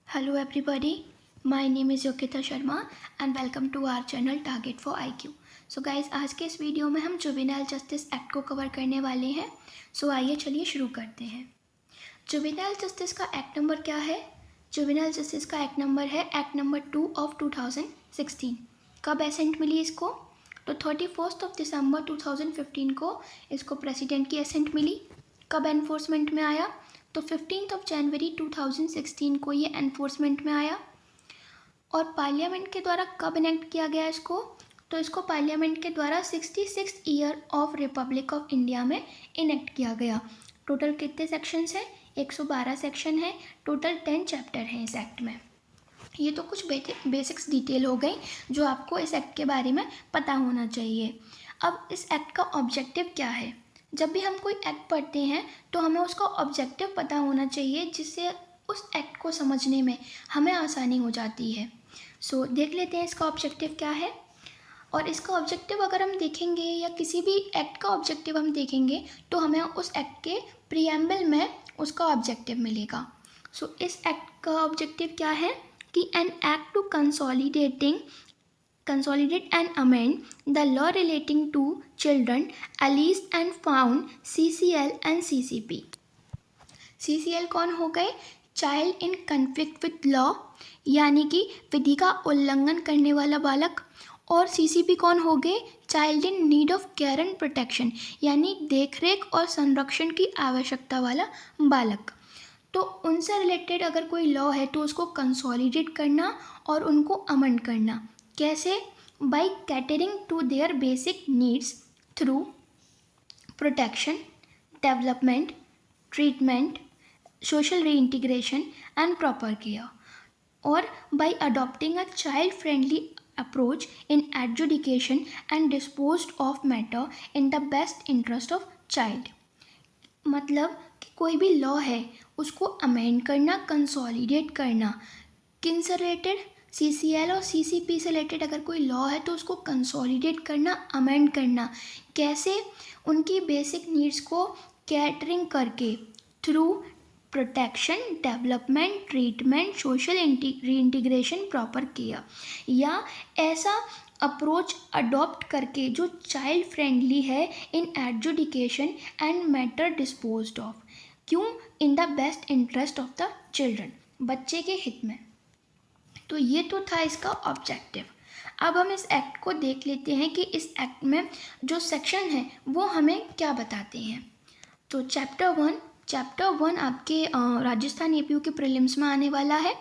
Hello everybody, my name is Yokita Sharma and welcome to our channel Target for IQ. So guys, आज के इस video में हम juvenile justice act को cover करने वाले हैं. सो आइए चलिए शुरू करते हैं. जुवेनाइल जस्टिस का एक्ट नंबर क्या है? जुवेनाइल जस्टिस का एक्ट नंबर है एक्ट नंबर 2 ऑफ 2016. कब एसेंट मिली इसको? तो 31 दिसंबर 2015 को इसको प्रेसिडेंट की एसेंट मिली. कब एनफोर्समेंट में आया? तो 15 जनवरी 2016 को ये एनफोर्समेंट में आया. और पार्लियामेंट के द्वारा कब इनेक्ट किया गया इसको? तो इसको पार्लियामेंट के द्वारा 66 year of Republic of India में इनेक्ट किया गया. टोटल कितने सेक्शंस हैं? 112 सेक्शन है. टोटल 10 चैप्टर हैं इस एक्ट में. ये तो कुछ बेसिक्स डिटेल हो गई जो आपको इस एक्ट के बारे में पता होना चाहिए. अब इस एक्ट का ऑब्जेक्टिव क्या है? जब भी हम कोई एक्ट पढ़ते हैं तो हमें उसका ऑब्जेक्टिव पता होना चाहिए, जिससे उस एक्ट को समझने में हमें आसानी हो जाती है. सो देख लेते हैं इसका ऑब्जेक्टिव क्या है. और इसका ऑब्जेक्टिव अगर हम देखेंगे या किसी भी एक्ट का ऑब्जेक्टिव हम देखेंगे तो हमें उस एक्ट के प्रीएम्बल में उसका ऑब्जेक्टिव मिलेगा. सो इस एक्ट का ऑब्जेक्टिव क्या है कि an act to consolidate and amend the law relating to children alleged and found CCL and CCP. CCL कौन हो गए? Child in conflict with law, यानी कि विधि का उल्लंघन करने वाला बालक. और CCP कौन हो गए? Child in need of care and protection, यानी देखरेख और संरक्षण की आवश्यकता वाला बालक. तो उनसे रिलेटेड अगर कोई लॉ है तो उसको कंसोलिडेट करना और उनको अमेंड करना. कैसे? By catering to their basic needs through protection, development, treatment, social reintegration and proper care. और by adopting a child friendly approach in education and dispose of matter in the best interest of child. मतलब कि कोई भी law है उसको amend करना, consolidate करना. किन से रिलेटेड? CCL और CCP से रिलेटेड अगर कोई लॉ है तो उसको कंसोलिडेट करना, अमेंड करना. कैसे? उनकी बेसिक नीड्स को कैटरिंग करके through protection, development, treatment, social reintegration, proper care, या ऐसा अप्रोच अडॉप्ट करके जो चाइल्ड फ्रेंडली है in education and matter disposed of. क्यों? In the best interest of the children, बच्चे के हित में. तो ये तो था इसका ऑब्जेक्टिव. अब हम इस एक्ट को देख लेते हैं कि इस एक्ट में जो सेक्शन है वो हमें क्या बताते हैं. तो चैप्टर वन आपके राजस्थान APU के प्रीलिम्स में आने वाला है.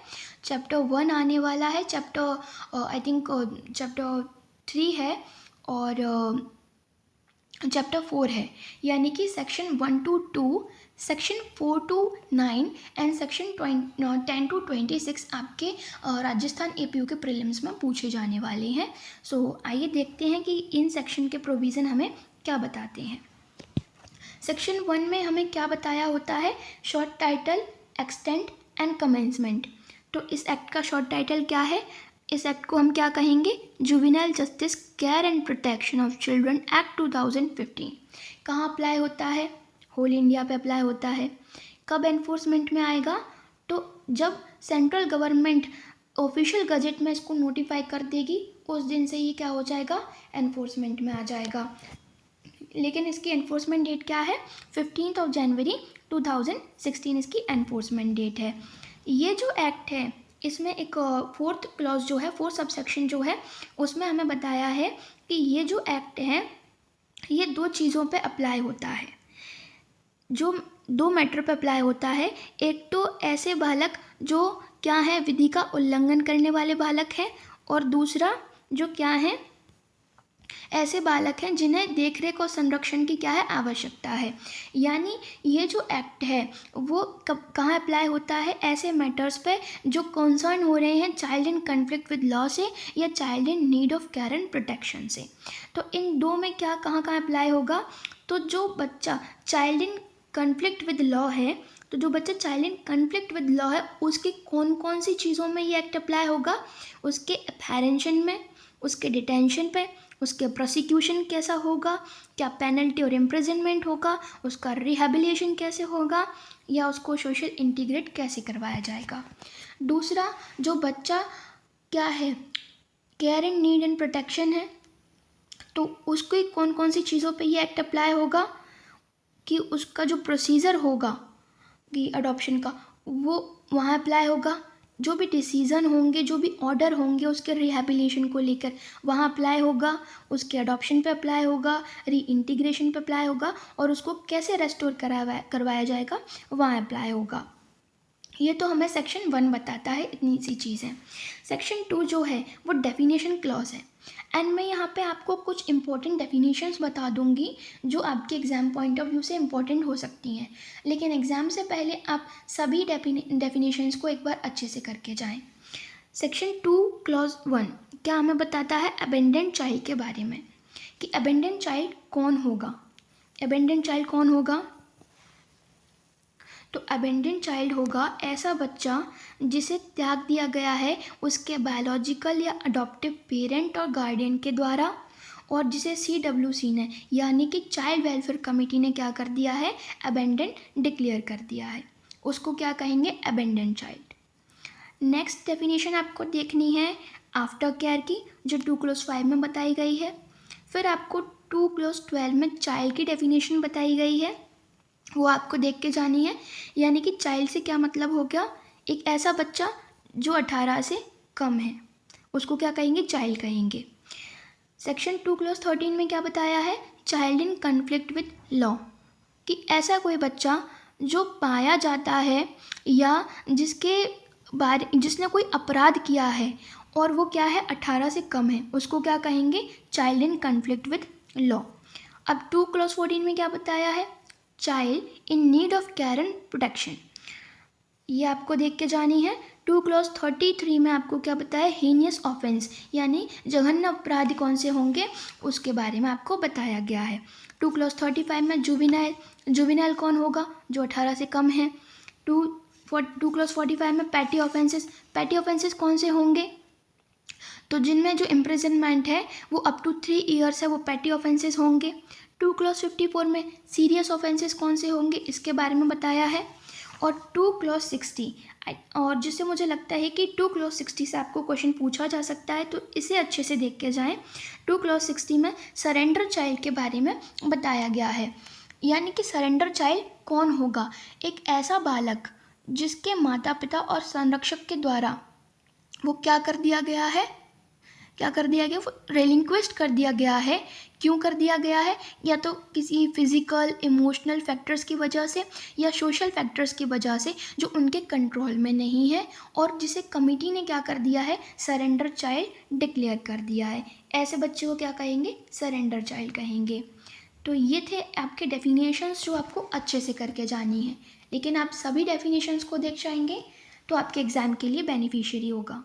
चैप्टर 1 आने वाला है. आई थिंक चैप्टर 3 है और चैप्टर 4 है. यानी कि section 1 to 2, section 4 to 9 and section 10 to 26 आपके राजस्थान APU के प्रीलिम्स में पूछे जाने वाले हैं. सो आइए देखते हैं कि इन सेक्शन के प्रोविज़न हमें क्या बताते हैं. सेक्शन 1 में हमें क्या बताया होता है? Short title, extent and commencement. तो इस एक्ट का शॉर्ट टाइटल क्या है? इस एक्ट को हम क्या कहेंगे? Juvenile justice care and protection of children act 2015. कहाँ अप्लाई होता है? होल इंडिया पे अप्लाई होता है. कब एनफोर्समेंट में आएगा? तो जब सेंट्रल गवर्नमेंट ऑफिशियल गजेट में इसको नोटिफाई कर देगी उस दिन से ही क्या हो जाएगा? एनफोर्समेंट में आ जाएगा. लेकिन इसकी एनफोर्समेंट डेट क्या है? 15 जनवरी 2016 इसकी एनफोर्समेंट डेट है. ये जो एक्ट है इसमें एक 4th क्लॉज जो है, 4th सबसेक्शन जो है, उसमें हमें बताया है कि ये जो एक्ट है ये 2 चीज़ों पे अप्लाई होता है. जो 2 मैटर पे अप्लाई होता है. एक तो ऐसे बालक जो क्या है, विधि का उल्लंघन करने वाले बालक हैं, और दूसरा जो क्या है, ऐसे बालक हैं जिन्हें देखरेख और संरक्षण की क्या है, आवश्यकता है. यानी ये जो एक्ट है वो कहाँ अप्लाई होता है? ऐसे मैटर्स पे जो कंसर्न हो रहे हैं child in conflict with law से या child in need of care and protection से. तो इन 2 में क्या कहाँ अप्लाई होगा? तो जो बच्चा child in conflict with law है, तो जो बच्चा child in conflict with law है उसकी कौन कौन सी चीज़ों में ये एक्ट अप्लाई होगा? उसके अपेरेंशन में, उसके डिटेंशन पे, उसके प्रोसिक्यूशन कैसा होगा, क्या पेनल्टी और इम्प्रिजनमेंट होगा, उसका रिहेबिलिटेशन कैसे होगा, या उसको सोशल इंटीग्रेट कैसे करवाया जाएगा। दूसरा, जो बच्चा क्या है, care and need and protection है, तो उसकी कौन कौन सी चीज़ों पे ये एक्ट अप्लाई होगा कि उसका जो प्रोसीजर होगा कि अडॉप्शन का वो वहाँ अप्लाई होगा। जो भी डिसीज़न होंगे, जो भी ऑर्डर होंगे उसके रिहैबिलिटेशन को लेकर वहाँ अप्लाई होगा, उसके अडॉप्शन पे अप्लाई होगा, री इंटीग्रेशन पे अप्लाई होगा, और उसको कैसे रेस्टोर करवाया जाएगा वहाँ अप्लाई होगा। ये तो हमें सेक्शन 1 बताता है, इतनी सी चीज़ें। सेक्शन 2 जो है वो डेफिनेशन क्लॉज है, एंड मैं यहाँ पे आपको कुछ इंपॉर्टेंट डेफिनेशंस बता दूँगी जो आपके एग्ज़ाम पॉइंट ऑफ व्यू से इंपॉर्टेंट हो सकती हैं, लेकिन एग्ज़ाम से पहले आप सभी डेफिनेशंस को एक बार अच्छे से करके जाएं। सेक्शन 2 क्लॉज 1 क्या हमें बताता है अबेंडेंट चाइल्ड के बारे में, कि अबेंडेंट चाइल्ड कौन होगा। अबेंडेंट चाइल्ड कौन होगा? तो अबेंडेंट चाइल्ड होगा ऐसा बच्चा जिसे त्याग दिया गया है उसके बायोलॉजिकल या अडॉप्टिव पेरेंट और गार्डियन के द्वारा, और जिसे CWC ने यानी कि चाइल्ड वेलफेयर कमेटी ने क्या कर दिया है, अबेंडेंट डिक्लेयर कर दिया है, उसको क्या कहेंगे, अबेंडेंट चाइल्ड। नेक्स्ट डेफिनेशन आपको देखनी है आफ्टर केयर की, जो 2+5 में बताई गई है। फिर आपको 2+12 में चाइल्ड की डेफिनेशन बताई गई है, वो आपको देख के जानी है। यानी कि चाइल्ड से क्या मतलब हो गया, एक ऐसा बच्चा जो 18 से कम है, उसको क्या कहेंगे, चाइल्ड कहेंगे। सेक्शन 2+13 में क्या बताया है, child in conflict with law, कि ऐसा कोई बच्चा जो पाया जाता है या जिसने कोई अपराध किया है और वो क्या है 18 से कम है, उसको क्या कहेंगे, child in conflict with law. अब 2+14 में क्या बताया है, child in need of care and protection, ये आपको देख के जानी है। 2+33 में आपको क्या बताया, हीनियस ऑफेंस, यानी जघन्य अपराध कौन से होंगे उसके बारे में आपको बताया गया है। 2+35 में जुवेनाइल, जुवेनाइल कौन होगा, जो 18 से कम है। 2+45 में पैटी ऑफेंसेस, पैटी ऑफेंसेस कौन से होंगे, तो जिनमें जो इम्प्रिजनमेंट है वो अप टू 3 ईयर्स है, वो पैटी ऑफेंसेस होंगे। 2+54 में सीरियस ऑफेंसेस कौन से होंगे इसके बारे में बताया है। और 2+60, और जिससे मुझे लगता है कि 2+60 से आपको क्वेश्चन पूछा जा सकता है, तो इसे अच्छे से देख के जाएं। 2+60 में सरेंडर चाइल्ड के बारे में बताया गया है, यानी कि सरेंडर चाइल्ड कौन होगा, एक ऐसा बालक जिसके माता पिता और संरक्षक के द्वारा वो क्या कर दिया गया है, वो रेलिंक्विस्ट कर दिया गया है। क्यों कर दिया गया है, या तो किसी फिजिकल इमोशनल फैक्टर्स की वजह से या सोशल फैक्टर्स की वजह से जो उनके कंट्रोल में नहीं है, और जिसे कमिटी ने क्या कर दिया है, सरेंडर चाइल्ड डिक्लेयर कर दिया है। ऐसे बच्चे को क्या कहेंगे, सरेंडर चाइल्ड कहेंगे। तो ये थे आपके डेफिनेशंस जो आपको अच्छे से करके जानी है, लेकिन आप सभी डेफिनेशंस को देख जाएंगे तो आपके एग्ज़ाम के लिए बेनिफिशियरी होगा।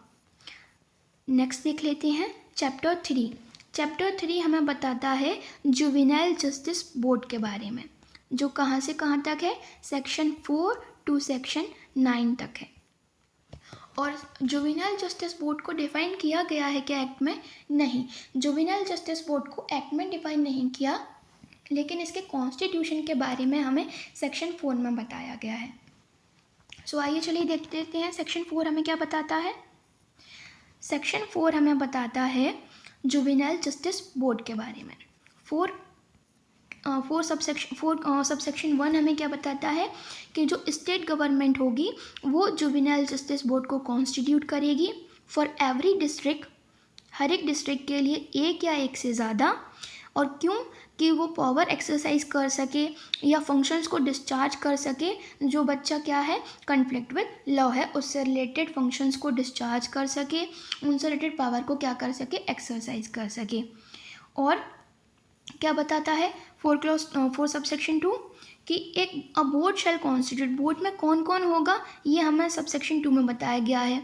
नेक्स्ट देख लेते हैं चैप्टर 3। चैप्टर 3 हमें बताता है जुवेनाइल जस्टिस बोर्ड के बारे में, जो कहाँ से कहाँ तक है, सेक्शन 4 to सेक्शन 9 तक है। और जुवेनाइल जस्टिस बोर्ड को डिफ़ाइन किया गया है क्या एक्ट में, नहीं, जुवेनाइल जस्टिस बोर्ड को एक्ट में डिफ़ाइन नहीं किया, लेकिन इसके कॉन्स्टिट्यूशन के बारे में हमें सेक्शन 4 में बताया गया है। सो आइए चलिए देख लेते हैं सेक्शन 4 हमें क्या बताता है। सेक्शन 4 हमें बताता है जुवेनाइल जस्टिस बोर्ड के बारे में। 4 सबसेक्शन 1 हमें क्या बताता है कि जो स्टेट गवर्नमेंट होगी वो जुवेनाइल जस्टिस बोर्ड को कॉन्स्टिट्यूट करेगी फॉर एवरी डिस्ट्रिक्ट, हर एक डिस्ट्रिक्ट के लिए एक या एक से ज़्यादा, और क्यों, कि वो पावर एक्सरसाइज कर सके या फंक्शंस को डिस्चार्ज कर सके, जो बच्चा क्या है, कन्फ्लिक्ट विद लॉ है, उससे रिलेटेड फंक्शंस को डिस्चार्ज कर सके, उनसे रिलेटेड पावर को क्या कर सके, एक्सरसाइज कर सके। और क्या बताता है 4 सबसेक्शन 2 कि एक बोर्ड शैल कॉन्स्टिट्यूट, बोर्ड में कौन कौन होगा ये हमें सबसेक्शन 2 में बताया गया है,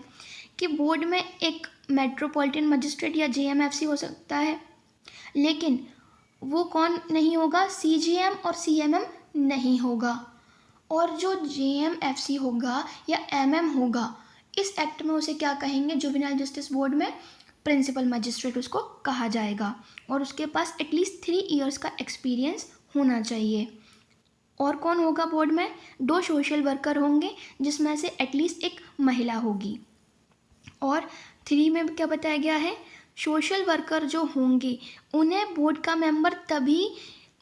कि बोर्ड में एक मेट्रोपॉलिटन मजिस्ट्रेट या JMFC हो सकता है, लेकिन वो कौन नहीं होगा, CGM और CMM नहीं होगा। और जो JMFC होगा या MM होगा, इस एक्ट में उसे क्या कहेंगे, जुवेनाइल जस्टिस बोर्ड में प्रिंसिपल मजिस्ट्रेट उसको कहा जाएगा, और उसके पास एटलीस्ट 3 ईयर्स का एक्सपीरियंस होना चाहिए। और कौन होगा बोर्ड में? 2 सोशल वर्कर होंगे जिसमें से एटलीस्ट एक महिला होगी। और 3 में क्या बताया गया है? सोशल वर्कर जो होंगे उन्हें बोर्ड का मेंबर तभी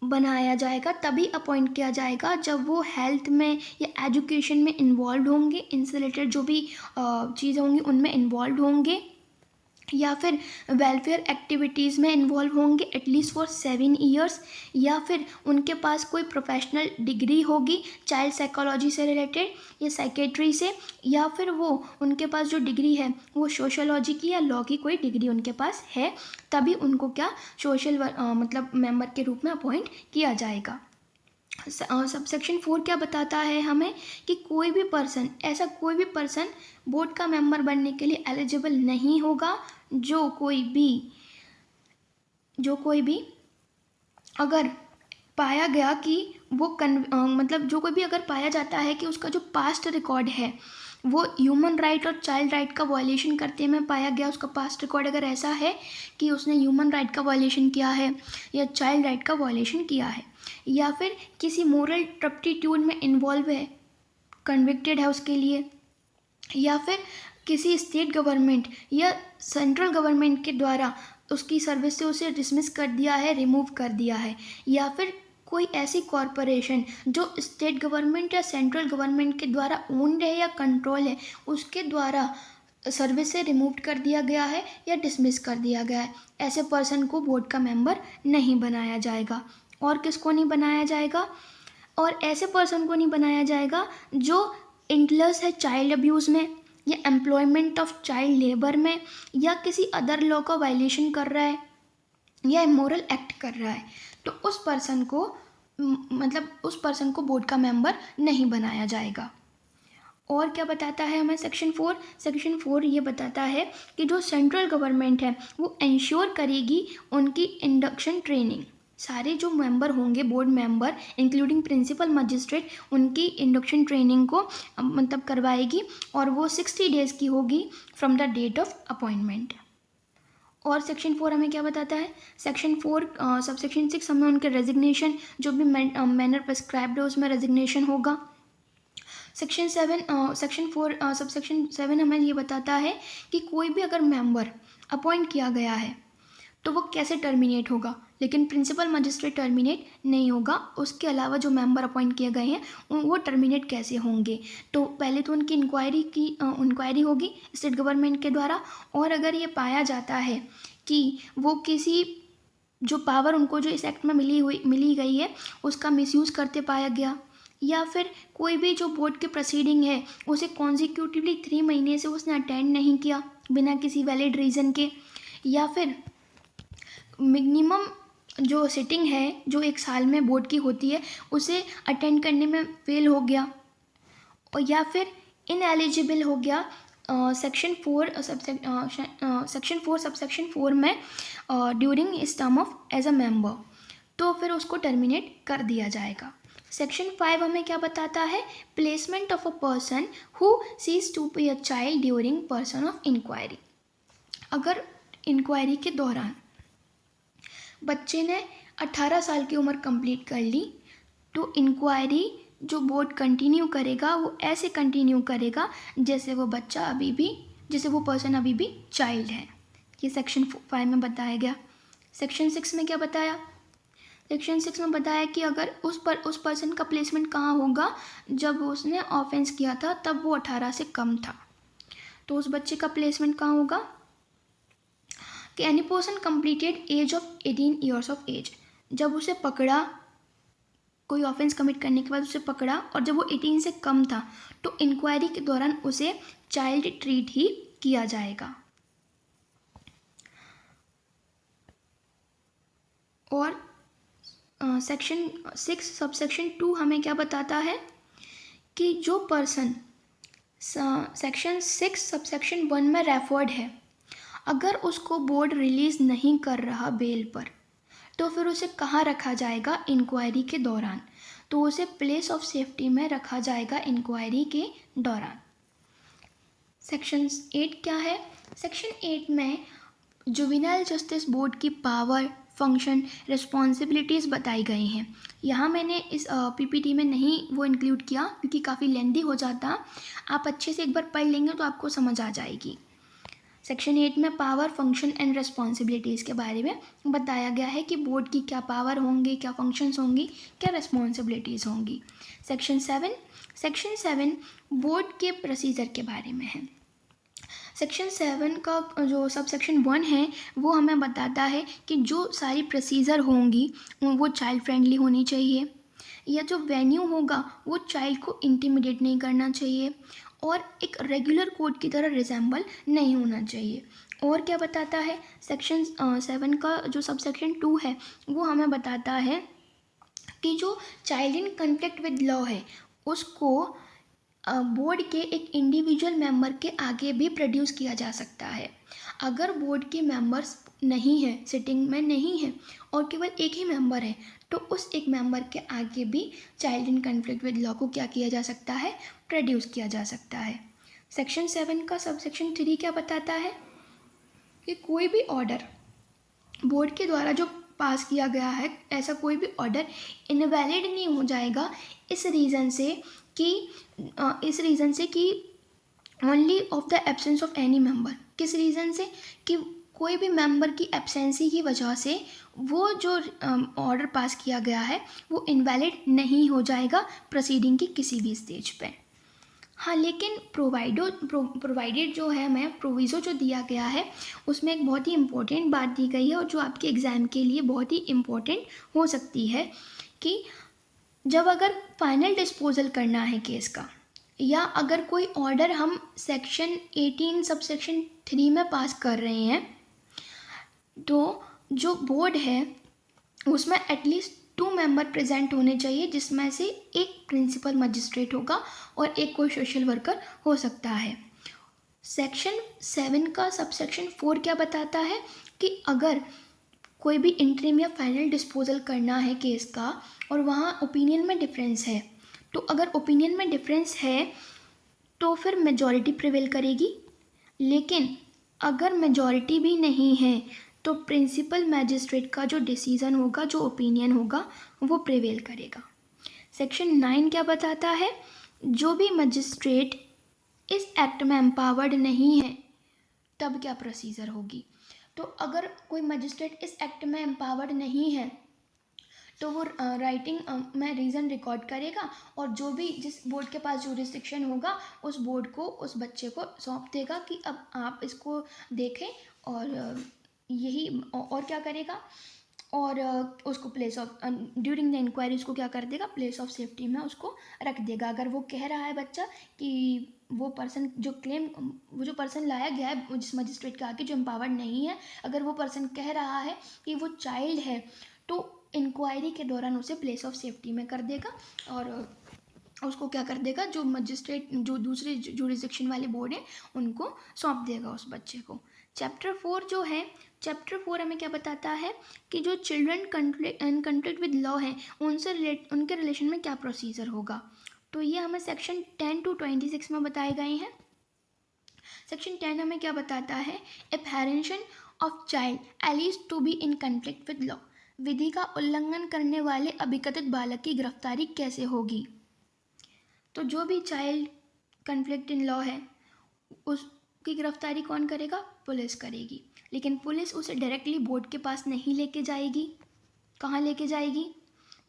बनाया जाएगा, तभी अपॉइंट किया जाएगा जब वो हेल्थ में या एजुकेशन में इन्वॉल्व होंगे, इनसे रिलेटेड जो भी चीज़ होंगी उनमें इन्वॉल्व होंगे, या फिर वेलफेयर एक्टिविटीज़ में इन्वॉल्व होंगे एटलीस्ट फॉर 7 ईयर्स, या फिर उनके पास कोई प्रोफेशनल डिग्री होगी चाइल्ड साइकोलॉजी से रिलेटेड या साइकेट्री से, या फिर वो उनके पास जो डिग्री है वो सोशोलॉजी की या लॉ की कोई डिग्री उनके पास है, तभी उनको क्या सोशल मतलब मेंबर के रूप में अपॉइंट किया जाएगा। सबसेक्शन 4 क्या बताता है हमें कि कोई भी पर्सन, ऐसा कोई भी पर्सन बोर्ड का मेंबर बनने के लिए एलिजिबल नहीं होगा जो कोई भी अगर पाया गया कि वो मतलब जो कोई भी अगर पाया जाता है कि उसका जो पास्ट रिकॉर्ड है वो ह्यूमन राइट और चाइल्ड राइट का वायलेशन करते में पाया गया, उसका पास्ट रिकॉर्ड अगर ऐसा है कि उसने ह्यूमन राइट का वायलेशन किया है या चाइल्ड राइट का वायलेशन किया है, या फिर किसी मोरल टर्प्टिट्यूड में इन्वॉल्व है, कन्विक्टेड है उसके लिए, या फिर किसी स्टेट गवर्नमेंट या सेंट्रल गवर्नमेंट के द्वारा उसकी सर्विस से उसे डिसमिस कर दिया है, रिमूव कर दिया है, या फिर कोई ऐसी कॉरपोरेशन जो स्टेट गवर्नमेंट या सेंट्रल गवर्नमेंट के द्वारा ओन्ड है या कंट्रोल है उसके द्वारा सर्विस से रिमूव कर दिया गया है या डिसमिस कर दिया गया है, ऐसे पर्सन को बोर्ड का मेंबर नहीं बनाया जाएगा। और किसको नहीं बनाया जाएगा? और ऐसे पर्सन को नहीं बनाया जाएगा जो इंटरेस्ट है चाइल्ड अब्यूज़ में या एम्प्लॉयमेंट ऑफ चाइल्ड लेबर में या किसी अदर लॉ का वायलेशन कर रहा है या इमोरल एक्ट कर रहा है, तो उस पर्सन को बोर्ड का मेंबर नहीं बनाया जाएगा। और क्या बताता है हमें सेक्शन 4? सेक्शन 4 ये बताता है कि जो सेंट्रल गवर्नमेंट है वो इंश्योर करेगी उनकी इंडक्शन ट्रेनिंग, सारे जो मेंबर होंगे board member including principal magistrate उनकी इंडक्शन ट्रेनिंग को मतलब करवाएगी, और वो 60 डेज़ की होगी from the date of appointment. और सेक्शन 4 हमें क्या बताता है? सेक्शन 4 सबसेक्शन 6 हमें उनके रेजिग्नेशन जो भी मैनर प्रिस्क्राइब्ड है उसमें रेजिग्नेशन होगा। सेक्शन 4 सबसेक्शन 7 हमें ये बताता है कि कोई भी अगर मेंबर अपॉइंट किया गया है तो वो कैसे टर्मिनेट होगा, लेकिन प्रिंसिपल मजिस्ट्रेट टर्मिनेट नहीं होगा, उसके अलावा जो मेंबर अपॉइंट किए गए हैं वो टर्मिनेट कैसे होंगे? तो पहले तो उनकी इंक्वायरी होगी स्टेट गवर्नमेंट के द्वारा, और अगर ये पाया जाता है कि वो किसी जो पावर उनको जो इस एक्ट में मिली गई है उसका मिसयूज़ करते पाया गया, या फिर कोई भी जो बोर्ड के प्रोसीडिंग है उसे कॉन्जिक्यूटिवली 3 महीने से उसने अटेंड नहीं किया बिना किसी वैलिड रीज़न के, या फिर मिनिमम जो सिटिंग है जो 1 साल में बोर्ड की होती है उसे अटेंड करने में फेल हो गया, और या फिर इनएलिजिबल हो गया सेक्शन 4 सबसेक्शन 4 में ड्यूरिंग इस term of as a member, तो फिर उसको टर्मिनेट कर दिया जाएगा। सेक्शन 5 हमें क्या बताता है? Placement of a person who ceases to be a child during person of inquiry. अगर इंक्वायरी के दौरान बच्चे ने 18 साल की उम्र कंप्लीट कर ली तो इंक्वायरी जो बोर्ड कंटिन्यू करेगा वो ऐसे कंटिन्यू करेगा जैसे वो पर्सन अभी भी चाइल्ड है। ये सेक्शन 5 में बताया गया। सेक्शन 6 में क्या बताया? सेक्शन 6 में बताया कि अगर उस पर्सन का प्लेसमेंट कहाँ होगा, जब उसने ऑफेंस किया था तब वो 18 से कम था, तो उस बच्चे का प्लेसमेंट कहाँ होगा? कि any person completed age of 18 years of age, जब उसे पकड़ा, कोई ऑफेंस कमिट करने के बाद उसे पकड़ा और जब वो 18 से कम था तो इंक्वायरी के दौरान उसे चाइल्ड ट्रीट ही किया जाएगा। और सेक्शन 6 सबसेक्शन 2 हमें क्या बताता है कि जो पर्सन सेक्शन 6 सबसेक्शन 1 में रेफर्ड है, अगर उसको बोर्ड रिलीज़ नहीं कर रहा बेल पर, तो फिर उसे कहाँ रखा जाएगा इंक्वायरी के दौरान? तो उसे प्लेस ऑफ सेफ्टी में रखा जाएगा इंक्वायरी के दौरान। सेक्शन 8 क्या है? सेक्शन 8 में जुवेनाइल जस्टिस बोर्ड की पावर, फंक्शन, रिस्पॉन्सिबिलिटीज़ बताई गई हैं। यहाँ मैंने इस पीपीटी में नहीं वो इंक्लूड किया क्योंकि काफ़ी लेंदी हो जाता। आप अच्छे से एक बार पढ़ लेंगे तो आपको समझ आ जाएगी। सेक्शन 8 में पावर, फंक्शन एंड रिस्पॉन्सिबिलिटीज़ के बारे में बताया गया है कि बोर्ड की क्या पावर होंगी, क्या फंक्शंस होंगी, क्या रिस्पॉन्सिबिलिटीज़ होंगी। सेक्शन 7 बोर्ड के प्रोसीजर के बारे में है। सेक्शन 7 का जो सब सेक्शन 1 है वो हमें बताता है कि जो सारी प्रोसीजर होंगी वो चाइल्ड फ्रेंडली होनी चाहिए, या जो वेन्यू होगा वो चाइल्ड को इंटिमिडेट नहीं करना चाहिए और एक रेगुलर कोड की तरह रिजेंबल नहीं होना चाहिए। और क्या बताता है सेक्शन 7 का जो सब सेक्शन 2 है वो हमें बताता है कि जो child in conflict with law है उसको बोर्ड के एक इंडिविजुअल मेंबर के आगे भी प्रोड्यूस किया जा सकता है। अगर बोर्ड के मेंबर्स नहीं है, सिटिंग में नहीं है और केवल एक ही मेंबर है, तो उस एक मेंबर के आगे भी child in conflict with law को क्या किया जा सकता है, प्रोड्यूस किया जा सकता है। सेक्शन 7 का सब सेक्शन 3 क्या बताता है कि कोई भी ऑर्डर बोर्ड के द्वारा जो पास किया गया है, ऐसा कोई भी ऑर्डर इनवैलिड नहीं हो जाएगा इस रीज़न से कि only of the absence of any member. किस रीज़न से कि कोई भी मेंबर की एब्सेंसी की वजह से वो जो ऑर्डर पास किया गया है वो इनवैलिड नहीं हो जाएगा प्रोसीडिंग की किसी भी स्टेज पे। हाँ, लेकिन प्रोवाइडेड जो है हमें प्रोविज़ो जो दिया गया है उसमें एक बहुत ही इम्पोर्टेंट बात दी गई है और जो आपके एग्ज़ाम के लिए बहुत ही इम्पोर्टेंट हो सकती है कि जब अगर फाइनल डिस्पोजल करना है केस का, या अगर कोई ऑर्डर हम सेक्शन 18 सब सेक्शन 3 में पास कर रहे हैं, तो जो बोर्ड है उसमें एटलीस्ट 2 मेंबर प्रेजेंट होने चाहिए, जिसमें से एक प्रिंसिपल मजिस्ट्रेट होगा और एक कोई सोशल वर्कर हो सकता है। सेक्शन 7 का सब सेक्शन 4 क्या बताता है कि अगर कोई भी इंटरिम या फाइनल डिस्पोजल करना है केस का और वहाँ ओपिनियन में डिफरेंस है, तो अगर ओपिनियन में डिफरेंस है तो फिर मेजॉरिटी प्रिवेल करेगी। लेकिन अगर मेजॉरिटी भी नहीं है तो प्रिंसिपल मैजिस्ट्रेट का जो डिसीज़न होगा, जो ओपिनियन होगा, वो प्रिवेल करेगा। सेक्शन 9 क्या बताता है, जो भी मजिस्ट्रेट इस एक्ट में एम्पावर्ड नहीं है तब क्या प्रोसीजर होगी। तो अगर कोई मजिस्ट्रेट इस एक्ट में एम्पावर्ड नहीं है तो वो राइटिंग में रीज़न रिकॉर्ड करेगा और जो भी जिस बोर्ड के पास जुरिस्डिक्शन होगा उस बोर्ड को उस बच्चे को सौंप देगा कि अब आप इसको देखें और यही और क्या करेगा, और उसको place of during the inquiry उसको क्या कर देगा, प्लेस ऑफ सेफ्टी में उसको रख देगा। अगर वो कह रहा है बच्चा कि वो पर्सन जो क्लेम वो जो पर्सन लाया गया है जिस मजिस्ट्रेट के आगे जो एम्पावर्ड नहीं है, अगर वो पर्सन कह रहा है कि वो चाइल्ड है, तो इंक्वायरी के दौरान उसे प्लेस ऑफ सेफ्टी में कर देगा और उसको क्या कर देगा, जो मजिस्ट्रेट जो दूसरे जुरिस्डिक्शन वाले बोर्ड हैं उनको सौंप देगा उस बच्चे को। चैप्टर 4 जो है, चैप्टर 4 हमें क्या बताता है कि जो चिल्ड्रन कन्फ्लिक्ट विद लॉ है उनके रिलेशन में क्या प्रोसीजर होगा। तो ये हमें सेक्शन 10 to 26 में बताए गए हैं। सेक्शन 10 हमें क्या बताता है, apprehension of child alleged to be in conflict with law. विधि का उल्लंघन करने वाले अभिकथित बालक की गिरफ्तारी कैसे होगी। तो जो भी चाइल्ड कन्फ्लिक्ट इन लॉ है उसकी गिरफ्तारी कौन करेगा, पुलिस करेगी। लेकिन पुलिस उसे डायरेक्टली बोर्ड के पास नहीं लेके जाएगी। कहाँ लेके जाएगी,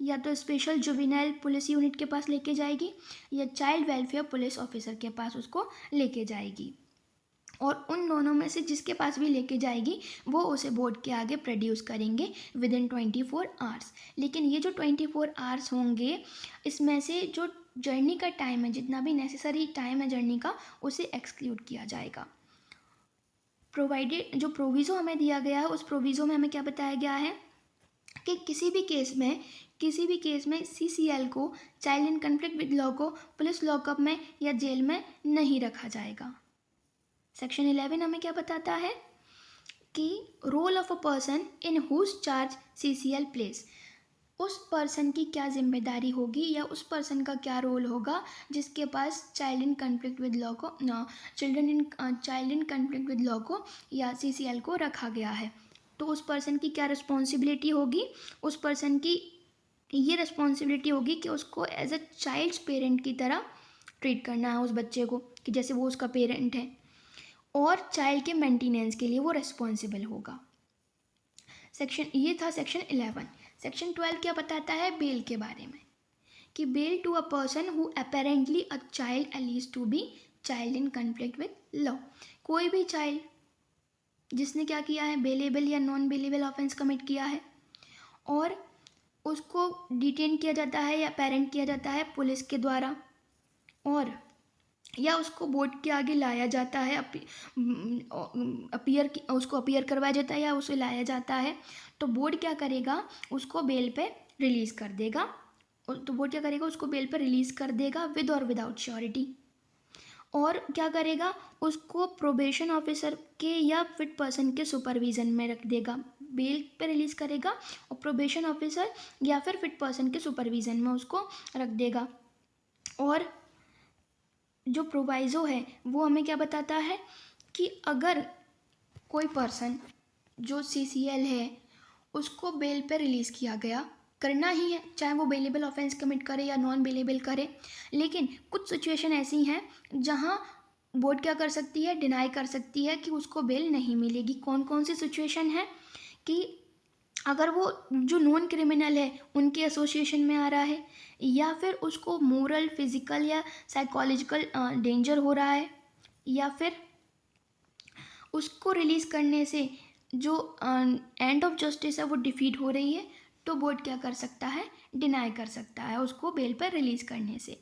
या तो स्पेशल जुवेनाइल पुलिस यूनिट के पास लेके जाएगी या चाइल्ड वेलफेयर पुलिस ऑफिसर के पास उसको लेके जाएगी। और उन दोनों में से जिसके पास भी लेके जाएगी वो उसे बोर्ड के आगे प्रोड्यूस करेंगे विद इन 24 आवर्स। लेकिन ये जो 24 आवर्स होंगे इसमें से जो जर्नी का टाइम है, जितना भी नेसेसरी टाइम है जर्नी का, उसे एक्सक्लूड किया जाएगा। प्रोवाइडेड जो प्रोविज़ो हमें दिया गया है उस प्रोविज़ो में हमें क्या बताया गया है कि किसी भी केस में CCL को, child in conflict with law को, पुलिस लॉकअप में या जेल में नहीं रखा जाएगा। सेक्शन 11 हमें क्या बताता है कि role of a person in whose charge CCL place. उस पर्सन की क्या जिम्मेदारी होगी या उस पर्सन का क्या रोल होगा जिसके पास child in conflict with law को या CCL को रखा गया है। तो उस पर्सन की क्या रिस्पॉन्सिबिलिटी होगी, उस पर्सन की ये रिस्पॉन्सिबिलिटी होगी कि उसको एज अ चाइल्ड्स पेरेंट की तरह ट्रीट करना है उस बच्चे को, कि जैसे वो उसका पेरेंट है, और चाइल्ड के मेंटेनेंस के लिए वो रिस्पॉन्सिबल होगा। ये था सेक्शन 11। सेक्शन 12 क्या बताता है, बेल के बारे में, कि bail to a person who apparently a child alleged to be child in conflict with law. कोई भी चाइल्ड जिसने क्या किया है, बेलेबल या नॉन बेलेबल ऑफेंस कमिट किया है, और उसको डिटेन किया जाता है या अपेरेंट किया जाता है पुलिस के द्वारा, और या उसको बोर्ड के आगे लाया जाता है, उसको अपीयर करवाया जाता है या उसे लाया जाता है, तो बोर्ड क्या करेगा, उसको बेल पे रिलीज़ कर देगा। तो बोर्ड क्या करेगा, उसको बेल पे रिलीज़ कर देगा विद और विदाउट श्योरिटी। और क्या करेगा, उसको प्रोबेशन ऑफिसर के या फिट पर्सन के सुपरविज़न में रख देगा। बेल पे रिलीज़ करेगा और प्रोबेशन ऑफिसर या फिर फिट पर्सन के सुपरविज़न में उसको रख देगा। और जो प्रोवाइज़ो है वो हमें क्या बताता है कि अगर कोई पर्सन जो CCL है उसको बेल पे रिलीज़ किया गया, करना ही है, चाहे वो बेलेबल ऑफेंस कमिट करे या नॉन बेलेबल करे, लेकिन कुछ सिचुएशन ऐसी हैं जहां बोर्ड क्या कर सकती है, डिनाई कर सकती है कि उसको बेल नहीं मिलेगी। कौन कौन सी सिचुएशन है, कि अगर वो जो नॉन क्रिमिनल है उनके एसोसिएशन में आ रहा है, या फिर उसको मोरल, फिजिकल या साइकोलॉजिकल डेंजर हो रहा है, या फिर उसको रिलीज़ करने से जो एंड ऑफ जस्टिस है वो डिफीट हो रही है, तो बोर्ड क्या कर सकता है, डिनाई कर सकता है उसको बेल पर रिलीज़ करने से।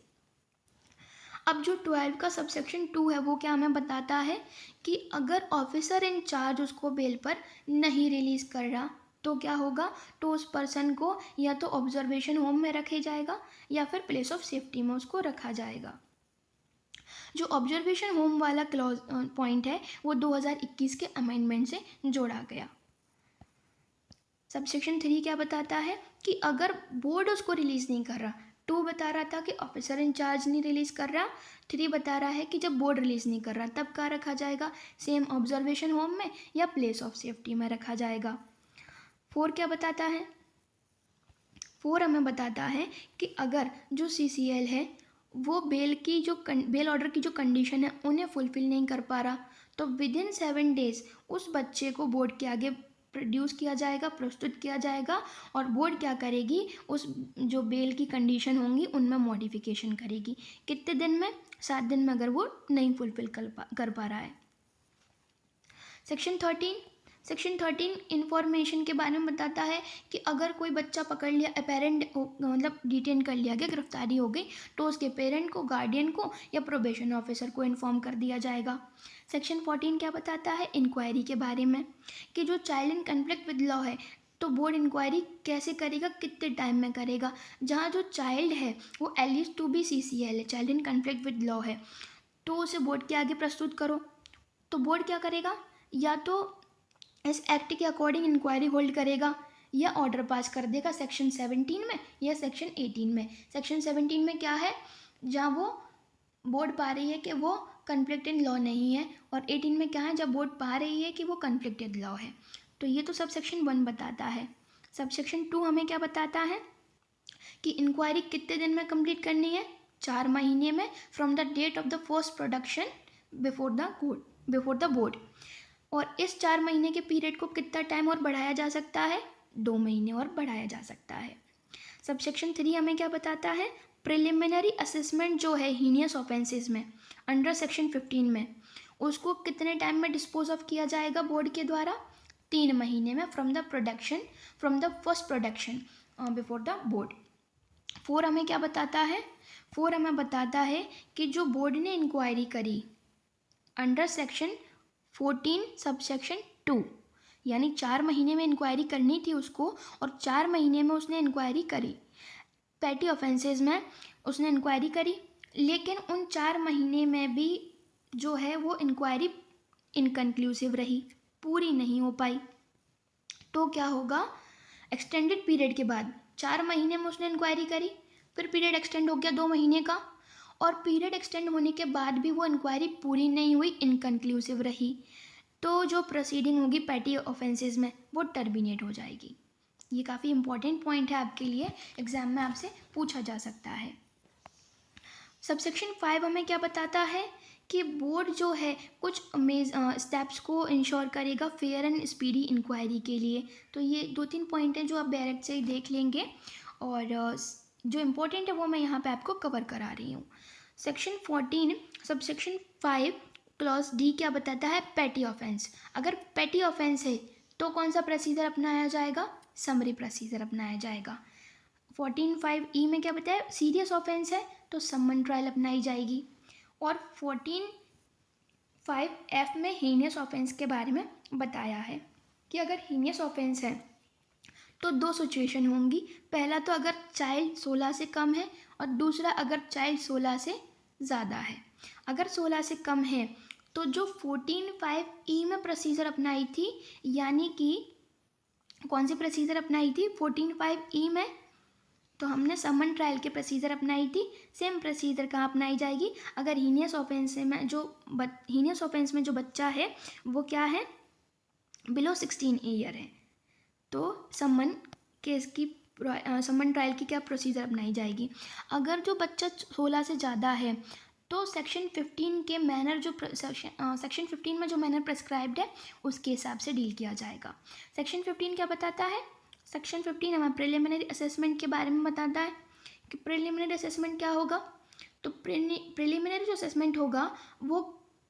अब जो 12 का सबसेक्शन 2 है वो क्या हमें बताता है कि अगर ऑफिसर इन चार्ज उसको बेल पर नहीं रिलीज़ कर रहा तो क्या होगा, तो उस पर्सन को या तो ऑब्जर्वेशन होम में रखे जाएगा या फिर प्लेस ऑफ सेफ्टी में उसको रखा जाएगा। जो ऑब्जर्वेशन होम वाला क्लॉज पॉइंट है वो 2021 के अमेंडमेंट से जोड़ा गया। सबसेक्शन 3 क्या बताता है कि अगर बोर्ड उसको रिलीज़ नहीं कर रहा, 2 बता रहा था कि ऑफिसर इंचार्ज नहीं रिलीज़ कर रहा, 3 बता रहा है कि जब बोर्ड रिलीज़ नहीं कर रहा तब कहाँ रखा जाएगा, सेम ऑब्जर्वेशन होम में या प्लेस ऑफ सेफ्टी में रखा जाएगा। 4 क्या बताता है, 4 हमें बताता है कि अगर जो CCL है वो बेल ऑर्डर की जो कंडीशन है उन्हें फुलफिल नहीं कर पा रहा, तो विदिन 7 डेज उस बच्चे को बोर्ड के आगे प्रोड्यूस किया जाएगा, प्रस्तुत किया जाएगा, और बोर्ड क्या करेगी, उस जो बेल की कंडीशन होंगी उनमें मॉडिफिकेशन करेगी। कितने दिन में, 7 दिन में, अगर वो नहीं फुलफिल कर पा रहा है। सेक्शन 13 इंफॉर्मेशन के बारे में बताता है कि अगर कोई बच्चा पकड़ लिया, अपेरेंट मतलब डिटेन कर लिया गया, गिरफ्तारी हो गई, तो उसके पेरेंट को, गार्डियन को या प्रोबेशन ऑफिसर को इन्फॉर्म कर दिया जाएगा। सेक्शन 14 क्या बताता है, इंक्वायरी के बारे में, कि जो child in conflict with law है तो बोर्ड इंक्वायरी कैसे करेगा, कितने टाइम में करेगा। जहाँ जो चाइल्ड है वो एलिज टू बी CCL है, child in conflict with law है, तो उसे बोर्ड के आगे प्रस्तुत करो, तो बोर्ड क्या करेगा, या तो इस एक्ट के अकॉर्डिंग इंक्वायरी होल्ड करेगा या ऑर्डर पास कर देगा सेक्शन 17 में या सेक्शन 18 में। सेक्शन 17 में क्या है, जहाँ वो बोर्ड पा रही है कि वो कन्फ्लिक्टेड लॉ नहीं है, और 18 में क्या है, जब बोर्ड पा रही है कि वो कन्फ्लिक्टेड लॉ है। तो ये तो सब सेक्शन 1 बताता है। सब सेक्शन 2 हमें क्या बताता है कि इंक्वायरी कितने दिन में कंप्लीट करनी है, 4 महीने में, from the date of the first production before the board. और इस 4 महीने के पीरियड को कितना टाइम और बढ़ाया जा सकता है, 2 महीने और बढ़ाया जा सकता है। सबसेक्शन 3 हमें क्या बताता है, प्रिलिमिनरी असेसमेंट जो है हीनियस ऑफेंसेस में अंडर सेक्शन 15 में, उसको कितने टाइम में डिस्पोज ऑफ किया जाएगा बोर्ड के द्वारा, 3 महीने में, from the first production before the board. 4 हमें क्या बताता है, 4 हमें बताता है कि जो बोर्ड ने इंक्वायरी करी अंडर सेक्शन 14 सबसेक्शन 2, यानी 4 महीने में इंक्वायरी करनी थी उसको, और 4 महीने में उसने इंक्वायरी करी, पैटी ऑफेंसेस में उसने इंक्वायरी करी, लेकिन उन 4 महीने में भी जो है वो इंक्वायरी इनकन्क्लूसिव रही, पूरी नहीं हो पाई, तो क्या होगा, एक्सटेंडेड पीरियड के बाद 4 महीने में उसने इंक्वायरी करी, फिर पीरियड एक्सटेंड हो गया 2 महीने का, और पीरियड एक्सटेंड होने के बाद भी वो इंक्वायरी पूरी नहीं हुई, इनकन्क्लूसिव रही, तो जो प्रोसीडिंग होगी पेटी ऑफेंसेस में वो टर्मिनेट हो जाएगी। ये काफ़ी इंपॉर्टेंट पॉइंट है आपके लिए, एग्जाम में आपसे पूछा जा सकता है। सबसेक्शन 5 हमें क्या बताता है कि बोर्ड जो है कुछ स्टेप्स को इंश्योर करेगा फेयर एंड स्पीडी इंक्वायरी के लिए। तो ये 2-3 पॉइंट हैं जो आप डायरेक्ट से ही देख लेंगे, और जो इम्पोर्टेंट है वो मैं यहाँ पे आपको कवर करा रही हूँ। सेक्शन 14 सबसेक्शन 5 क्लॉज डी क्या बताता है, पेटी ऑफेंस। अगर पेटी ऑफेंस है तो कौन सा प्रोसीजर अपनाया जाएगा, समरी प्रोसीजर अपनाया जाएगा। 14(5)(e) में क्या बताया, सीरियस ऑफेंस है तो समन ट्रायल अपनाई जाएगी। और 14(5)(f) में हीनियस ऑफेंस के बारे में बताया है कि अगर हीनियस ऑफेंस है तो 2 सिचुएशन होंगी। पहला तो अगर चाइल्ड 16 से कम है, और दूसरा अगर चाइल्ड 16 से ज़्यादा है। अगर 16 से कम है तो जो 14(5)(e) में प्रोसीजर अपनाई थी, यानी कि कौन सी प्रोसीजर अपनाई थी 14(5)(e) में, तो हमने समन ट्रायल के प्रोसीजर अपनाई थी। सेम प्रोसीजर कहाँ अपनाई जाएगी, अगर हीनियस ऑफेंस में जो बच्चा है वो क्या है, बिलो 16 ईयर है, तो समन ट्रायल की क्या प्रोसीजर अपनाई जाएगी। अगर जो बच्चा 16 से ज़्यादा है तो सेक्शन 15 के मैनर सेक्शन 15 में जो मैनर प्रेस्क्राइब्ड है उसके हिसाब से डील किया जाएगा। सेक्शन 15 क्या बताता है, सेक्शन 15 हमें प्रिलिमिनरी असेसमेंट के बारे में बताता है कि प्रिलिमिनरी असेसमेंट क्या होगा। तो प्रिलिमिनरी जो असेसमेंट होगा वो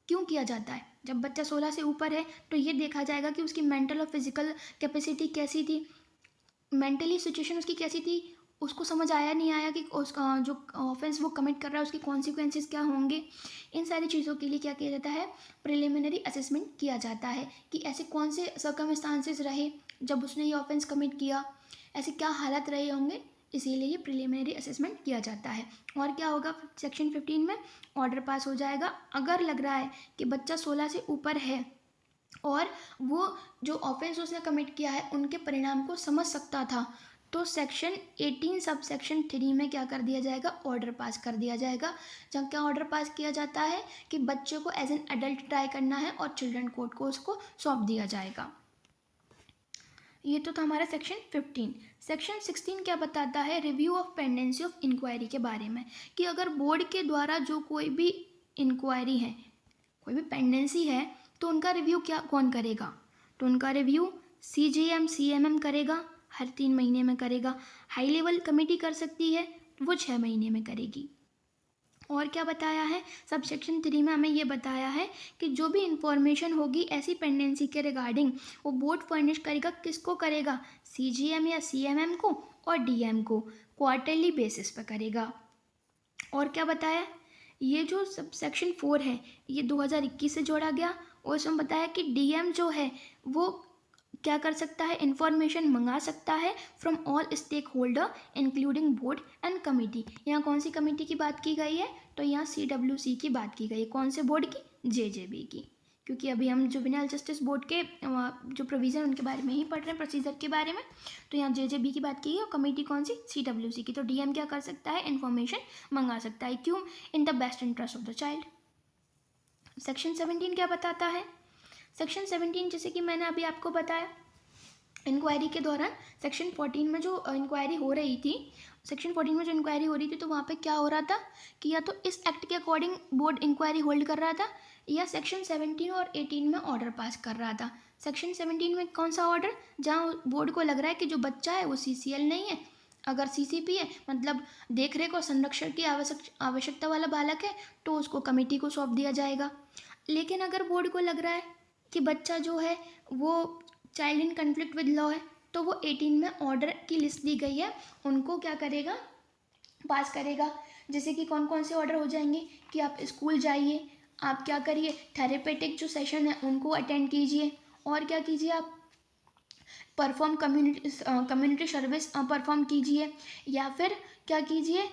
क्यों किया जाता है, जब बच्चा 16 से ऊपर है तो ये देखा जाएगा कि उसकी मेंटल और फिजिकल कैपेसिटी कैसी थी, मेंटली सिचुएशन उसकी कैसी थी, उसको समझ आया नहीं आया कि उसका जो ऑफेंस वो कमिट कर रहा है उसके कॉन्सिक्वेंसेस क्या होंगे। इन सारी चीज़ों के लिए क्या किया जाता है, प्रिलिमिनरी असेसमेंट किया जाता है कि ऐसे कौन से सर्कमस्टांसेस रहे जब उसने ये ऑफेंस कमिट किया, ऐसे क्या हालात रहे होंगे, इसीलिए ये प्रिलिमिनरी असेसमेंट किया जाता है। और क्या होगा सेक्शन 15 में, ऑर्डर पास हो जाएगा अगर लग रहा है कि बच्चा 16 से ऊपर है और वो जो ऑफेंस उसने कमिट किया है उनके परिणाम को समझ सकता था, तो सेक्शन 18 सब सेक्शन 3 में क्या कर दिया जाएगा, ऑर्डर पास कर दिया जाएगा। जब क्या ऑर्डर पास किया जाता है कि बच्चे को एज एन एडल्ट ट्राई करना है और चिल्ड्रन कोर्ट को उसको सौंप दिया जाएगा। ये तो था हमारा सेक्शन 15। सेक्शन 16 क्या बताता है, review of pendency of inquiry के बारे में, कि अगर बोर्ड के द्वारा जो कोई भी इंक्वायरी है, कोई भी पेंडेंसी है, तो उनका रिव्यू कौन करेगा, तो उनका रिव्यू CGM CMM करेगा, हर 3 महीने में करेगा। हाई लेवल कमेटी कर सकती है, वो 6 महीने में करेगी। और क्या बताया है, सब सेक्शन 3 में हमें ये बताया है कि जो भी इंफॉर्मेशन होगी ऐसी पेंडेंसी के रिगार्डिंग वो बोर्ड फर्निश करेगा, किसको करेगा, CGM या CMM को और DM को, क्वार्टरली बेसिस पर करेगा। और क्या बताया, ये जो सब सेक्शन 4 है ये 2021 से जोड़ा गया, और इसमें बताया कि DM जो है वो क्या कर सकता है, इंफॉर्मेशन मंगा सकता है from all stakeholder including board and committee. यहाँ कौन सी कमेटी की बात की गई है, तो यहाँ CWC की बात की गई है, कौन से बोर्ड की, JJB की, क्योंकि अभी हम जुवेनाइल जस्टिस बोर्ड के जो प्रोविज़न उनके बारे में ही पढ़ रहे हैं, प्रोसीजर के बारे में। तो यहाँ JJB की बात की है, और कमेटी कौन सी, CWC की। तो DM क्या कर सकता है, इन्फॉर्मेशन मंगा सकता है, क्यों, in the best interest of the child. Section 17 क्या बताता है, सेक्शन 17 जैसे कि मैंने अभी आपको बताया, इंक्वायरी के दौरान सेक्शन 14 में जो इंक्वायरी हो रही थी, सेक्शन 14 में जो इंक्वायरी हो रही थी, तो वहाँ पे क्या हो रहा था कि या तो इस एक्ट के अकॉर्डिंग बोर्ड इंक्वायरी होल्ड कर रहा था, या सेक्शन 17 और 18 में ऑर्डर पास कर रहा था। सेक्शन 17 में कौन सा ऑर्डर, जहाँ बोर्ड को लग रहा है कि जो बच्चा है वो CCL नहीं है, अगर CCP है मतलब देख रेख और संरक्षण की आवश्यकता वाला बालक है, तो उसको कमेटी को सौंप दिया जाएगा। लेकिन अगर बोर्ड को लग रहा है कि बच्चा जो है वो child in conflict with law है, तो वो 18 में ऑर्डर की लिस्ट दी गई है, उनको क्या करेगा, पास करेगा। जैसे कि कौन कौन से ऑर्डर हो जाएंगे कि आप स्कूल जाइए, आप क्या करिए, थेरेपेटिक जो सेशन है उनको अटेंड कीजिए, और क्या कीजिए, आप परफॉर्म कम्युनिटी सर्विस परफॉर्म कीजिए, या फिर क्या कीजिए,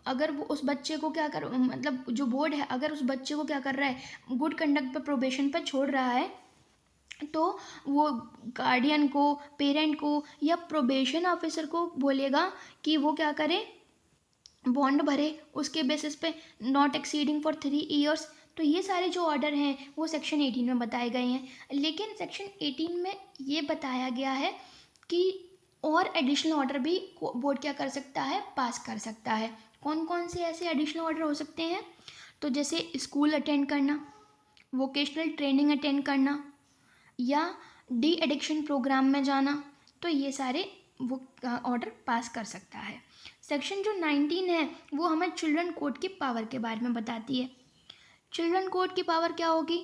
अगर वो उस बच्चे को क्या कर, मतलब जो बोर्ड है अगर उस बच्चे को क्या कर रहा है, गुड कंडक्ट पर प्रोबेशन पर छोड़ रहा है, तो वो गार्डियन को, पेरेंट को या प्रोबेशन ऑफिसर को बोलेगा कि वो क्या करे, बॉन्ड भरे उसके बेसिस पे, नॉट एक्सीडिंग फॉर 3 ईयर्स। तो ये सारे जो ऑर्डर हैं वो सेक्शन 18 में बताए गए हैं। लेकिन सेक्शन 18 में ये बताया गया है कि और एडिशनल ऑर्डर भी बोर्ड क्या कर सकता है, पास कर सकता है। कौन कौन से ऐसे एडिशनल ऑर्डर हो सकते हैं? तो जैसे स्कूल अटेंड करना, वोकेशनल ट्रेनिंग अटेंड करना, या डी एडिक्शन प्रोग्राम में जाना, तो ये सारे वो ऑर्डर पास कर सकता है। सेक्शन जो 19 है वो हमें चिल्ड्रन कोर्ट की पावर के बारे में बताती है। चिल्ड्रन कोर्ट की पावर क्या होगी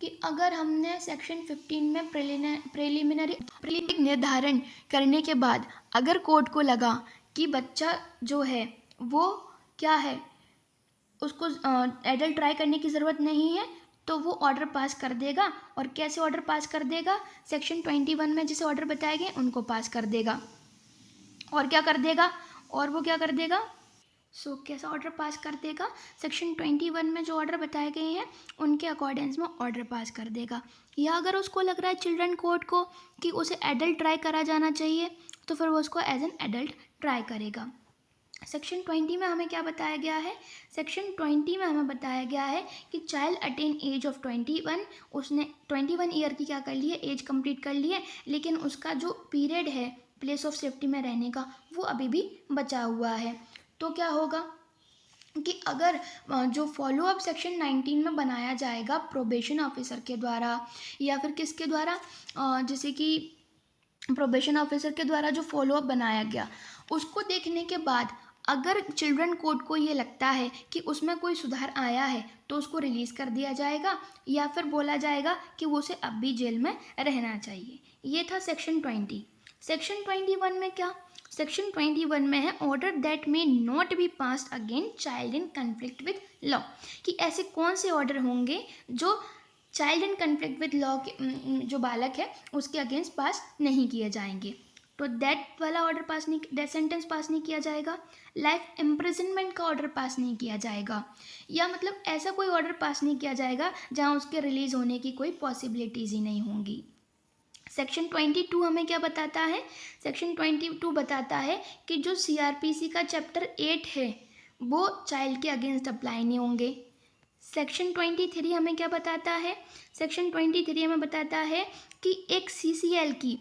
कि अगर हमने सेक्शन 15 में प्रिलिमिनरी निर्धारण करने के बाद अगर कोर्ट को लगा कि बच्चा जो है वो क्या है, उसको एडल्ट ट्राई करने की ज़रूरत नहीं है, तो वो ऑर्डर पास कर देगा। और कैसे ऑर्डर पास कर देगा? सेक्शन 21 में जैसे ऑर्डर बताए गए उनको पास कर देगा। और क्या कर देगा? और वो क्या कर देगा? कैसा ऑर्डर पास कर देगा? सेक्शन 21 में जो ऑर्डर बताए गए हैं उनके अकॉर्डेंस में ऑर्डर पास कर देगा। या अगर उसको लग रहा है चिल्ड्रन कोर्ट को कि उसे एडल्ट ट्राई करा जाना चाहिए, तो फिर वो उसको एज एन एडल्ट ट्राई करेगा। सेक्शन 20 में हमें क्या बताया गया है? सेक्शन 20 में हमें बताया गया है कि चाइल्ड अटेन एज ऑफ 21, उसने 21 ईयर की क्या कर ली है, एज कंप्लीट कर ली है, लेकिन उसका जो पीरियड है प्लेस ऑफ सेफ्टी में रहने का वो अभी भी बचा हुआ है। तो क्या होगा कि अगर जो फॉलोअप सेक्शन 19 में बनाया जाएगा प्रोबेशन ऑफिसर के द्वारा या फिर किसके द्वारा, जैसे कि प्रोबेशन ऑफिसर के द्वारा जो फॉलोअप बनाया गया, उसको देखने के बाद अगर चिल्ड्रन कोर्ट को ये लगता है कि उसमें कोई सुधार आया है तो उसको रिलीज़ कर दिया जाएगा, या फिर बोला जाएगा कि वो उसे अब भी जेल में रहना चाहिए। ये था सेक्शन 20। सेक्शन 21 में क्या? सेक्शन 21 में है order that may not be passed against child in conflict with law, कि ऐसे कौन से ऑर्डर होंगे जो child in conflict with law के जो बालक है उसके अगेंस्ट पास नहीं किए जाएंगे। तो दैट वाला ऑर्डर पास नहीं, डेथ सेंटेंस पास नहीं किया जाएगा, लाइफ इम्प्रिजनमेंट का ऑर्डर पास नहीं किया जाएगा, या मतलब ऐसा कोई ऑर्डर पास नहीं किया जाएगा जहां उसके रिलीज होने की कोई पॉसिबिलिटीज़ ही नहीं होंगी। सेक्शन 22 हमें क्या बताता है? सेक्शन 22 बताता है कि जो CRPC का चैप्टर 8 है वो चाइल्ड के अगेंस्ट अप्लाई नहीं होंगे। सेक्शन 23 हमें क्या बताता है? सेक्शन 23 हमें बताता है कि एक CCL की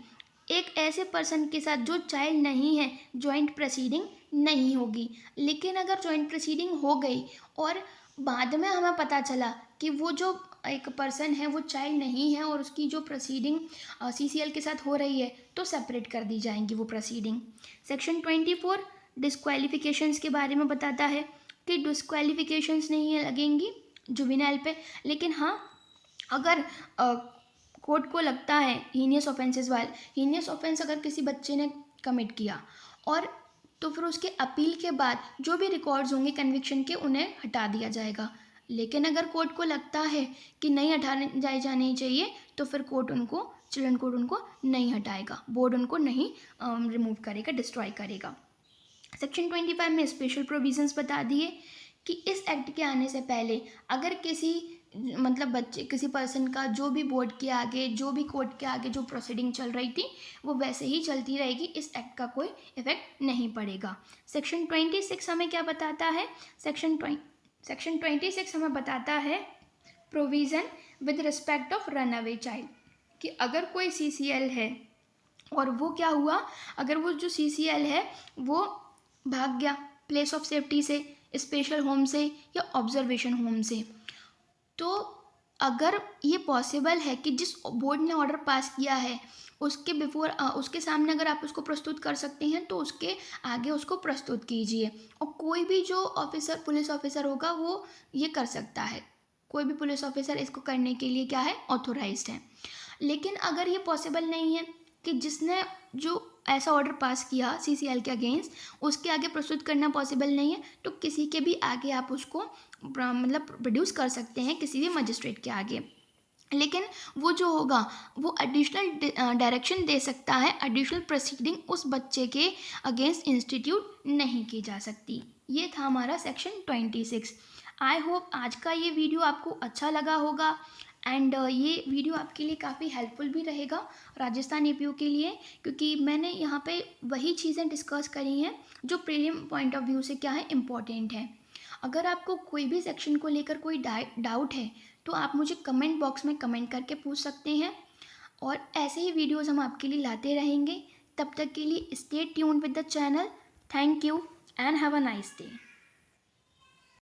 एक ऐसे पर्सन के साथ जो चाइल्ड नहीं है जॉइंट प्रोसीडिंग नहीं होगी। लेकिन अगर जॉइंट प्रोसीडिंग हो गई और बाद में हमें पता चला कि वो जो एक पर्सन है वो चाइल्ड नहीं है और उसकी जो प्रोसीडिंग CCL के साथ हो रही है, तो सेपरेट कर दी जाएंगी वो प्रोसीडिंग। सेक्शन 24 डिस्क्वालिफिकेशंस के बारे में बताता है कि डिस्क्वालिफिकेशंस नहीं लगेंगी जुवेनाइल पे, लेकिन हाँ अगर कोर्ट को लगता है हीनियस ऑफेंस अगर किसी बच्चे ने कमिट किया और तो फिर उसके अपील के बाद जो भी रिकॉर्ड्स होंगे कन्विक्शन के उन्हें हटा दिया जाएगा। लेकिन अगर कोर्ट को लगता है कि नहीं हटाने जाने चाहिए तो फिर चिल्ड्रन कोर्ट उनको नहीं हटाएगा, बोर्ड उनको नहीं रिमूव करेगा, डिस्ट्रॉय करेगा। सेक्शन 25 में स्पेशल प्रोविजंस बता दिए कि इस एक्ट के आने से पहले अगर किसी पर्सन का जो भी बोर्ड के आगे जो भी कोर्ट के आगे जो प्रोसीडिंग चल रही थी वो वैसे ही चलती रहेगी, इस एक्ट का कोई इफेक्ट नहीं पड़ेगा। सेक्शन 26 हमें क्या बताता है? सेक्शन 26 हमें बताता है provision with respect of run away child, कि अगर कोई CCL है और वो क्या हुआ, अगर वो जो CCL है वो भाग गया प्लेस ऑफ सेफ्टी से, स्पेशल होम से या ऑब्जर्वेशन होम से, तो अगर ये पॉसिबल है कि जिस बोर्ड ने ऑर्डर पास किया है उसके सामने अगर आप उसको प्रस्तुत कर सकते हैं तो उसके आगे उसको प्रस्तुत कीजिए। और कोई भी जो पुलिस ऑफिसर होगा वो ये कर सकता है, कोई भी पुलिस ऑफिसर इसको करने के लिए क्या है, ऑथोराइज्ड है। लेकिन अगर ये पॉसिबल नहीं है कि जिसने जो ऐसा ऑर्डर पास किया CCL के अगेंस्ट उसके आगे प्रस्तुत करना पॉसिबल नहीं है, तो किसी के भी आगे आप उसको प्रोड्यूस कर सकते हैं, किसी भी मजिस्ट्रेट के आगे। लेकिन वो जो होगा वो एडिशनल डायरेक्शन दे सकता है, एडिशनल प्रोसीडिंग उस बच्चे के अगेंस्ट इंस्टीट्यूट नहीं की जा सकती। ये था हमारा सेक्शन 26। आई होप आज का ये वीडियो आपको अच्छा लगा होगा एंड ये वीडियो आपके लिए काफ़ी हेल्पफुल भी रहेगा राजस्थान APO के लिए, क्योंकि मैंने यहाँ पे वही चीज़ें डिस्कस करी हैं जो प्रीलिम पॉइंट ऑफ व्यू से क्या है इम्पॉर्टेंट है। अगर आपको कोई भी सेक्शन को लेकर कोई डाउट है तो आप मुझे कमेंट बॉक्स में कमेंट करके पूछ सकते हैं, और ऐसे ही वीडियोस हम आपके लिए लाते रहेंगे। तब तक के लिए stay tuned with the channel. Thank you and have a nice day.